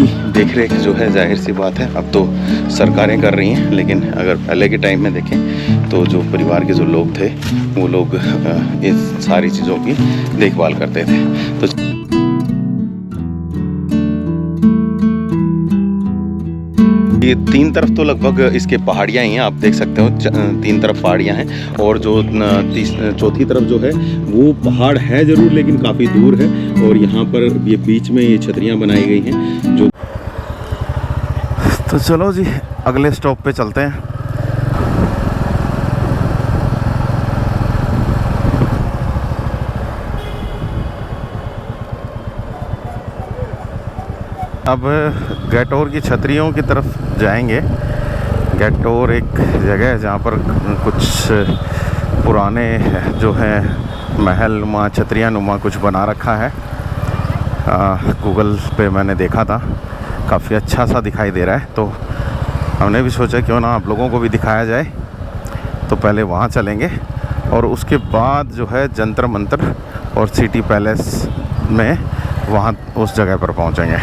इनकी देखरेख जो है जाहिर सी बात है अब तो सरकारें कर रही हैं, लेकिन अगर पहले के टाइम में देखें तो जो परिवार के जो लोग थे वो लोग इस सारी चीज़ों की देखभाल करते थे। तो ये तीन तरफ तो लगभग इसके पहाड़ियाँ ही हैं, आप देख सकते हो तीन तरफ पहाड़ियाँ हैं और जो चौथी तरफ जो है वो पहाड़ है ज़रूर लेकिन काफ़ी दूर है। और यहाँ पर ये बीच में ये छतरियाँ बनाई गई हैं जो। तो चलो जी अगले स्टॉप पे चलते हैं। अब गैटोर की छतरियों की तरफ जाएंगे। गैटोर एक जगह है जहाँ पर कुछ पुराने जो है महल नुमा छतरियाँ नुमा कुछ बना रखा है। गूगल पे मैंने देखा था, काफ़ी अच्छा सा दिखाई दे रहा है, तो हमने भी सोचा क्यों ना आप लोगों को भी दिखाया जाए। तो पहले वहाँ चलेंगे और उसके बाद जो है जंतर मंतर और सिटी पैलेस में वहाँ उस जगह पर पहुँचेंगे।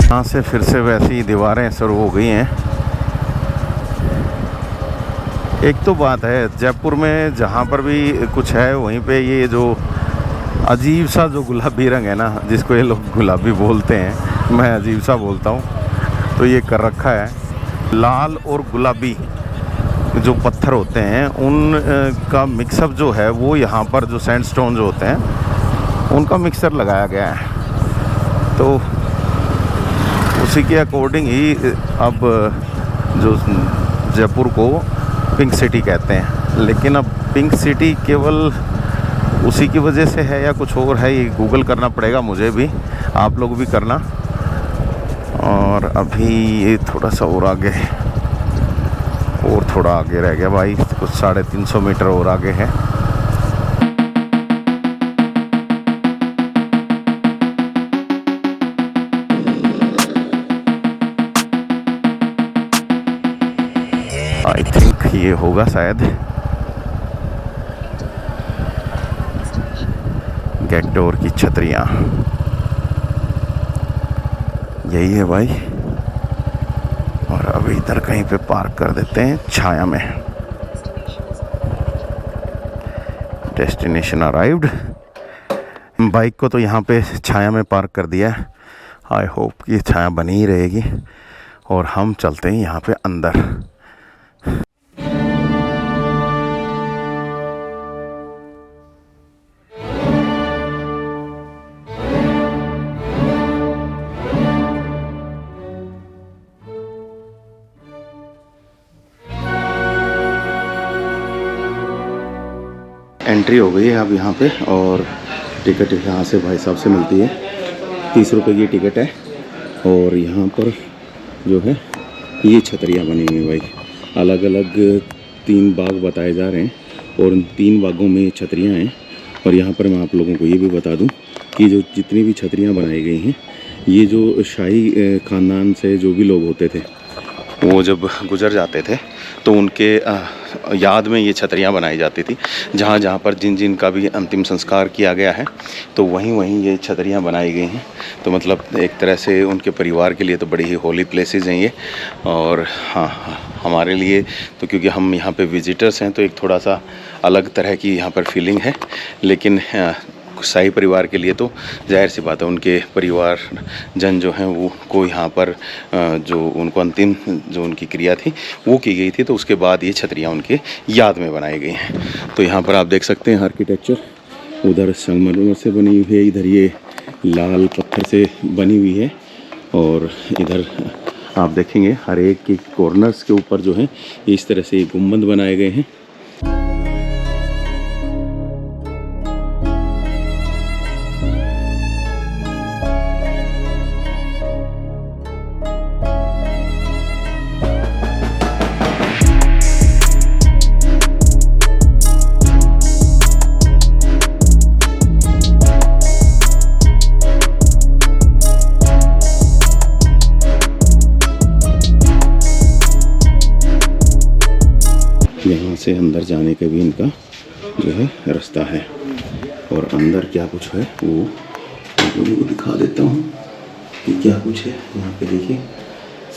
यहाँ से फिर से वैसी दीवारें शुरू हो गई हैं। एक तो बात है जयपुर में जहाँ पर भी कुछ है वहीं पे ये जो अजीब सा जो गुलाबी रंग है ना, जिसको ये लोग गुलाबी बोलते हैं, मैं अजीब सा बोलता हूँ, तो ये कर रखा है। लाल और गुलाबी जो पत्थर होते हैं उन का मिक्सअप जो है वो यहाँ पर जो सैंडस्टोन जो होते हैं उनका मिक्सर लगाया गया है। तो उसी के अकॉर्डिंग ही अब जो जयपुर को पिंक सिटी कहते हैं। लेकिन अब पिंक सिटी केवल उसी की वजह से है या कुछ और है, ये गूगल करना पड़ेगा मुझे भी, आप लोग भी करना। और अभी ये थोड़ा सा और आगे और थोड़ा आगे रह गया भाई, कुछ 350 मीटर और आगे है। आई थिंक ये होगा शायद गैटोर की छतरियाँ, यही है भाई। और अभी इधर कहीं पे पार्क कर देते हैं छाया में। Destination arrived. बाइक को तो यहाँ पे छाया में पार्क कर दिया है। आई होप कि छाया बनी ही रहेगी। और हम चलते हैं यहाँ पे अंदर। एंट्री हो गई है अब यहाँ पे, और टिकट यहाँ से भाई साहब से मिलती है। 30 रुपये की टिकट है। और यहाँ पर जो है ये छतरियाँ बनी हुई हैं भाई, अलग अलग 3 बाग बताए जा रहे हैं और उन 3 बागों में छतरियाँ हैं। और यहाँ पर मैं आप लोगों को ये भी बता दूँ कि जो जितनी भी छतरियाँ बनाई गई हैं, ये जो शाही ख़ानदान से जो भी लोग होते थे वो जब गुज़र जाते थे तो उनके याद में ये छतरियाँ बनाई जाती थी। जहाँ जहाँ पर जिन जिन का भी अंतिम संस्कार किया गया है तो वहीं वहीं ये छतरियाँ बनाई गई हैं। तो मतलब एक तरह से उनके परिवार के लिए तो बड़ी ही होली प्लेसेस हैं ये। और हाँ, हमारे लिए तो क्योंकि हम यहाँ पे विजिटर्स हैं तो एक थोड़ा सा अलग तरह की यहाँ पर फीलिंग है। लेकिन शाही परिवार के लिए तो जाहिर सी बात है, उनके परिवार जन जो हैं वो को यहाँ पर जो उनको अंतिम जो उनकी क्रिया थी वो की गई थी, तो उसके बाद ये छतरियाँ उनके याद में बनाई गई हैं। तो यहाँ पर आप देख सकते हैं आर्किटेक्चर, उधर संगमरमर से बनी हुई है, इधर ये लाल पत्थर से बनी हुई है। और इधर आप देखेंगे हर एक के कॉर्नर्स के ऊपर जो है इस तरह से गुंबद बनाए गए हैं। यहाँ से अंदर जाने का भी इनका जो है रास्ता है। और अंदर क्या कुछ है वो आप लोगों को दिखा देता हूँ कि क्या कुछ है। यहाँ पे देखिए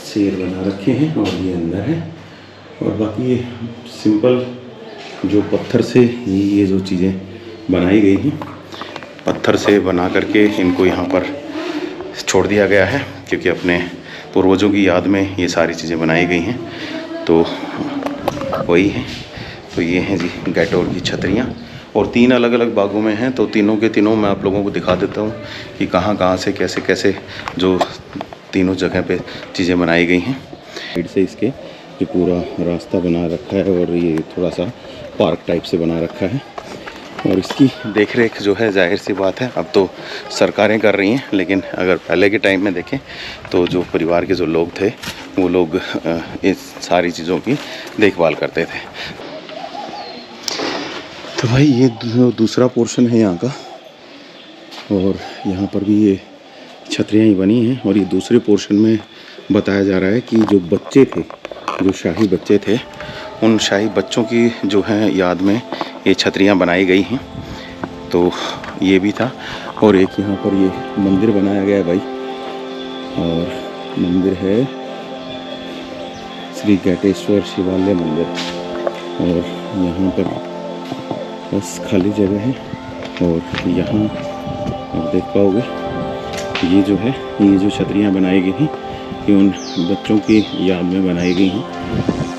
शेर बना रखे हैं और ये अंदर है। और बाकी ये सिंपल जो पत्थर से ये जो चीज़ें बनाई गई हैं, पत्थर से बना करके इनको यहाँ पर छोड़ दिया गया है, क्योंकि अपने पूर्वजों की याद में ये सारी चीज़ें बनाई गई हैं। तो वही है। तो ये हैं जी गैटोर की छतरियाँ, और 3 अलग अलग बागों में हैं। तो तीनों के तीनों मैं आप लोगों को दिखा देता हूँ कि कहाँ कहाँ से कैसे कैसे जो तीनों जगह पे चीज़ें बनाई गई हैं। साइड से इसके जो पूरा रास्ता बना रखा है और ये थोड़ा सा पार्क टाइप से बना रखा है। और इसकी देख रेख जो है जाहिर सी बात है अब तो सरकारें कर रही हैं, लेकिन अगर पहले के टाइम में देखें तो जो परिवार के जो लोग थे वो लोग इस सारी चीज़ों की देखभाल करते थे। तो भाई ये दूसरा पोर्शन है यहाँ का, और यहाँ पर भी ये छतरियाँ ही बनी हैं। और ये दूसरे पोर्शन में बताया जा रहा है कि जो बच्चे थे, जो शाही बच्चे थे, उन शाही बच्चों की जो है याद में ये छतरियाँ बनाई गई हैं। तो ये भी था। और एक यहाँ पर ये मंदिर बनाया गया है भाई, और मंदिर है श्री गैटेश्वर शिवालय मंदिर। और यहाँ पर बस खाली जगह है, और यहाँ आप देख पाओगे ये जो है, ये जो छतरियाँ बनाई गई हैं ये उन बच्चों की याद में बनाई गई हैं।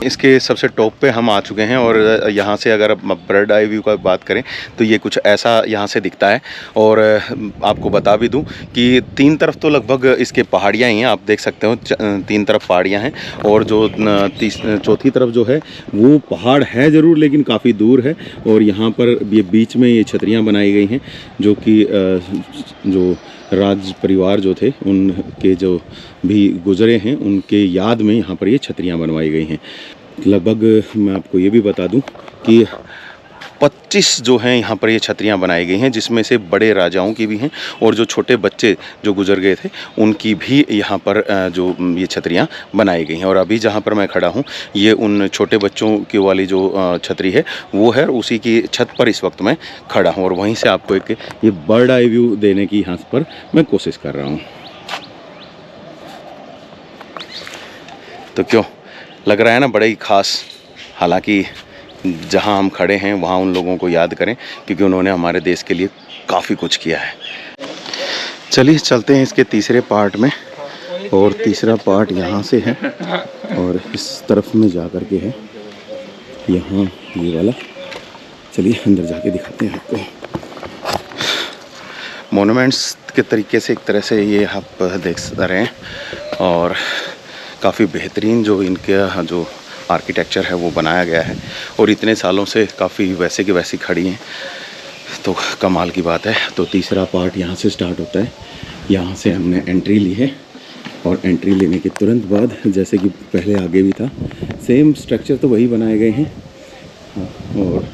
इसके सबसे टॉप पे हम आ चुके हैं, और यहाँ से अगर आप बर्ड आई व्यू का बात करें तो ये कुछ ऐसा यहाँ से दिखता है। और आपको बता भी दूँ कि 3 तरफ तो लगभग इसके पहाड़ियाँ ही हैं, आप देख सकते हो 3 तरफ पहाड़ियाँ हैं। और जो चौथी तरफ जो है वो पहाड़ है ज़रूर, लेकिन काफ़ी दूर है। और यहाँ पर ये बीच में ये छतरियाँ बनाई गई हैं, जो कि जो राज परिवार जो थे उनके जो भी गुजरे हैं उनके याद में यहाँ पर ये छतरियाँ बनवाई गई हैं। लगभग मैं आपको ये भी बता दूं कि 25 जो हैं यहाँ पर ये छतरियाँ बनाई गई हैं, जिसमें से बड़े राजाओं की भी हैं और जो छोटे बच्चे जो गुजर गए थे उनकी भी यहाँ पर जो ये छतरियाँ बनाई गई हैं। और अभी जहाँ पर मैं खड़ा हूँ ये उन छोटे बच्चों की वाली जो छतरी है वो है, उसी की छत पर इस वक्त मैं खड़ा हूँ। और वहीं से आपको एक ये बर्ड आई व्यू देने की यहाँ पर मैं कोशिश कर रहा हूँ। तो क्यों लग रहा है ना बड़ा ही ख़ास। हालांकि जहां हम खड़े हैं वहां उन लोगों को याद करें, क्योंकि उन्होंने हमारे देश के लिए काफ़ी कुछ किया है। चलिए चलते हैं इसके तीसरे पार्ट में, और तीसरा पार्ट यहाँ से है और इस तरफ में जा कर के है यहाँ ये वाला। चलिए अंदर जाके दिखाते हैं आपको। मोनूमेंट्स के तरीके से एक तरह से ये आप देख रहे हैं, और काफ़ी बेहतरीन जो इनके जो आर्किटेक्चर है वो बनाया गया है, और इतने सालों से काफ़ी वैसे की वैसी खड़ी हैं, तो कमाल की बात है। तो तीसरा पार्ट यहाँ से स्टार्ट होता है। यहाँ से हमने एंट्री ली है, और एंट्री लेने के तुरंत बाद जैसे कि पहले आगे भी था सेम स्ट्रक्चर तो वही बनाए गए हैं, और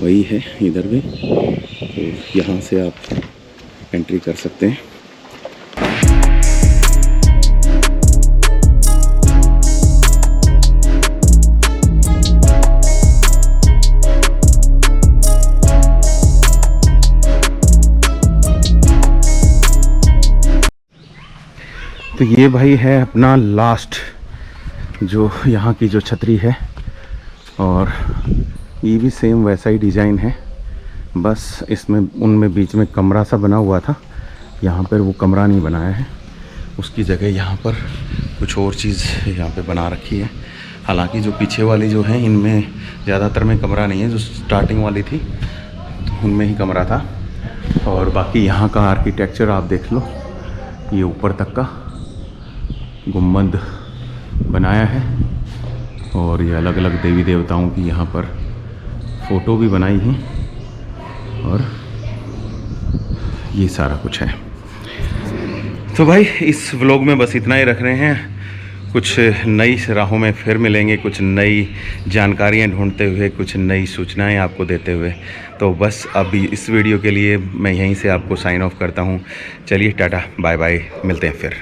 वही है इधर भी। तो यहाँ से आप एंट्री कर सकते हैं। तो ये भाई है अपना लास्ट जो यहाँ की जो छतरी है, और ये भी सेम वैसा ही डिज़ाइन है, बस इसमें उनमें बीच में कमरा सा बना हुआ था, यहाँ पर वो कमरा नहीं बनाया है, उसकी जगह यहाँ पर कुछ और चीज़ यहाँ पे बना रखी है। हालांकि जो पीछे वाली जो है इनमें ज़्यादातर में कमरा नहीं है, जो स्टार्टिंग वाली थी तो उनमें ही कमरा था। और बाकी यहाँ का आर्किटेक्चर आप देख लो, ये ऊपर तक का गुम्बद बनाया है, और ये अलग अलग देवी देवताओं की यहाँ पर फ़ोटो भी बनाई है। और ये सारा कुछ है। तो भाई इस व्लॉग में बस इतना ही रख रहे हैं। कुछ नई राहों में फिर मिलेंगे, कुछ नई जानकारियाँ ढूंढते हुए, कुछ नई सूचनाएं आपको देते हुए। तो बस अभी इस वीडियो के लिए मैं यहीं से आपको साइन ऑफ करता हूँ। चलिए टाटा बाय बाय, मिलते हैं फिर।